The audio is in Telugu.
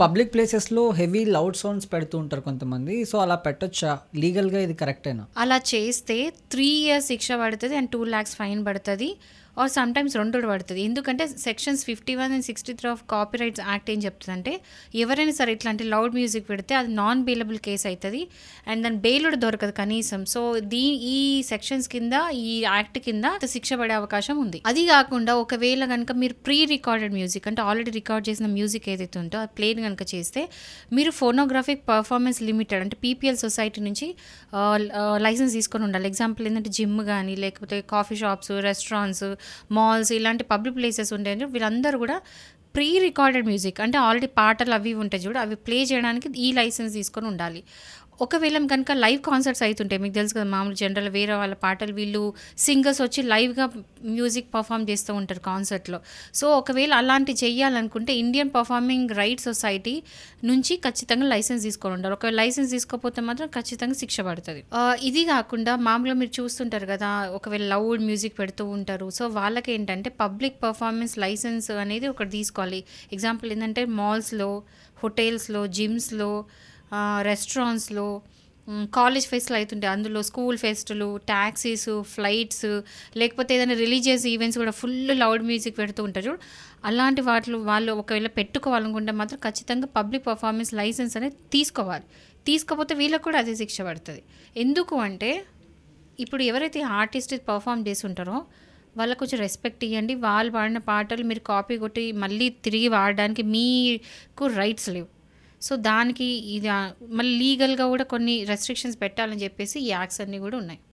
పబ్లిక్ ప్లేసెస్‌లో హెవీ లౌడ్ సౌండ్స్ పెడుతూ ఉంటారు కొంతమంది. సో, అలా పెట్టొచ్చా? లీగల్‌గా ఇది కరెక్టేనా? అలా చేస్తే 3 ఇయర్స్ శిక్ష పడతది అండ్ 2,00,000 ఫైన్ పడతది. ఆర్ సమ్‌టైమ్స్ 2 కూడా పడతది. ఎందుకంటే sections 51 and 63 of copyrights act ఏం చెప్తదంటే, ఎవరైనా సరే ఇట్లాంటి లౌడ్ మ్యూజిక్ పెడితే అది నాన్ బెయిలబుల్ కేస్ అయితది. అండ్ దాని బెయిల్ కూడా దొరకదు కనీసం. సో, ఈ సెక్షన్స్ కింద, ఈ యాక్ట్ కింద శిక్ష పడే అవకాశం ఉంది. అది కాకుండా ఒకవేళ గనుక మీరు ప్రీ రికార్డెడ్ మ్యూజిక్ అంటే ఆల్రెడీ రికార్డ్ చేసిన మ్యూజిక్ ఏదైతే ఉందో అది ప్లేని గనుక చేస్తే, మీరు ఫోనోగ్రాఫిక్ పర్ఫార్మెన్స్ లిమిటెడ్ అంటే పీపీఎల్ సొసైటీ నుంచి లైసెన్స్ తీసుకొని ఉండాలి. ఎగ్జాంపుల్ ఏంటంటే జిమ్ కానీ, లేకపోతే కాఫీ షాప్స్, రెస్టారెంట్స్, మాల్స్ ఇలాంటి పబ్లిక్ ప్లేసెస్ ఉంటాయి. వీళ్ళందరూ కూడా ప్రీ రికార్డెడ్ మ్యూజిక్ అంటే ఆల్రెడీ పాటలు అవి ఉంటాయి చూడు, అవి ప్లే చేయడానికి ఈ లైసెన్స్ తీసుకొని ఉండాలి. ఒకవేళ కనుక లైవ్ కాన్సర్ట్స్ అవుతుంటాయి, మీకు తెలుసు కదా, మామూలు జనరల్ వేరే వాళ్ళ పాటలు వీళ్ళు సింగర్స్ వచ్చి లైవ్గా మ్యూజిక్ పర్ఫామ్ చేస్తూ ఉంటారు కాన్సర్ట్లో. సో ఒకవేళ అలాంటి చెయ్యాలనుకుంటే ఇండియన్ పర్ఫార్మింగ్ రైట్స్ సొసైటీ నుంచి ఖచ్చితంగా లైసెన్స్ తీసుకొని ఉండాలి. ఒకవేళ లైసెన్స్ తీసుకోకపోతే మాత్రం ఖచ్చితంగా శిక్ష పడుతుంది. ఇది కాకుండా మామూలుగా మీరు చూస్తుంటారు కదా, ఒకవేళ లౌడ్ మ్యూజిక్ పెడుతూ ఉంటారు. సో వాళ్ళకి ఏంటంటే పబ్లిక్ పర్ఫార్మెన్స్ లైసెన్స్ అనేది ఒకటి తీసుకోవాలి. ఎగ్జాంపుల్ ఏంటంటే మాల్స్లో, హోటల్స్లో, జిమ్స్లో, రెస్టారెంట్స్లో, కాలేజ్ ఫెస్ట్లు అవుతుంటాయి, అందులో స్కూల్ ఫెస్టులు, ట్యాక్సీస్, ఫ్లైట్స్, లేకపోతే ఏదైనా రిలీజియస్ ఈవెంట్స్ కూడా ఫుల్ లౌడ్ మ్యూజిక్ పెడుతూ ఉంటారు చూడు, అలాంటి వాటిలో వాళ్ళు ఒకవేళ పెట్టుకోవాలనుకుంటే మాత్రం ఖచ్చితంగా పబ్లిక్ పర్ఫార్మెన్స్ లైసెన్స్ అనేది తీసుకోవాలి. తీసుకోకపోతే వీళ్ళకి కూడా అదే శిక్ష పడుతుంది. ఎందుకు అంటే ఇప్పుడు ఎవరైతే ఆర్టిస్ట్ పర్ఫామ్ చేసి ఉంటారో వాళ్ళకు కొంచెం రెస్పెక్ట్ ఇవ్వండి. వాళ్ళు పాడిన పాటలు మీరు కాపీ కొట్టి మళ్ళీ తిరిగి వాడడానికి మీకు రైట్స్ లేవు. సో దానికి ఇది మళ్ళీ లీగల్గా కూడా కొన్ని రెస్ట్రిక్షన్స్ పెట్టాలని చెప్పేసి ఈ యాక్ట్స్ అన్నీ కూడా ఉన్నాయి.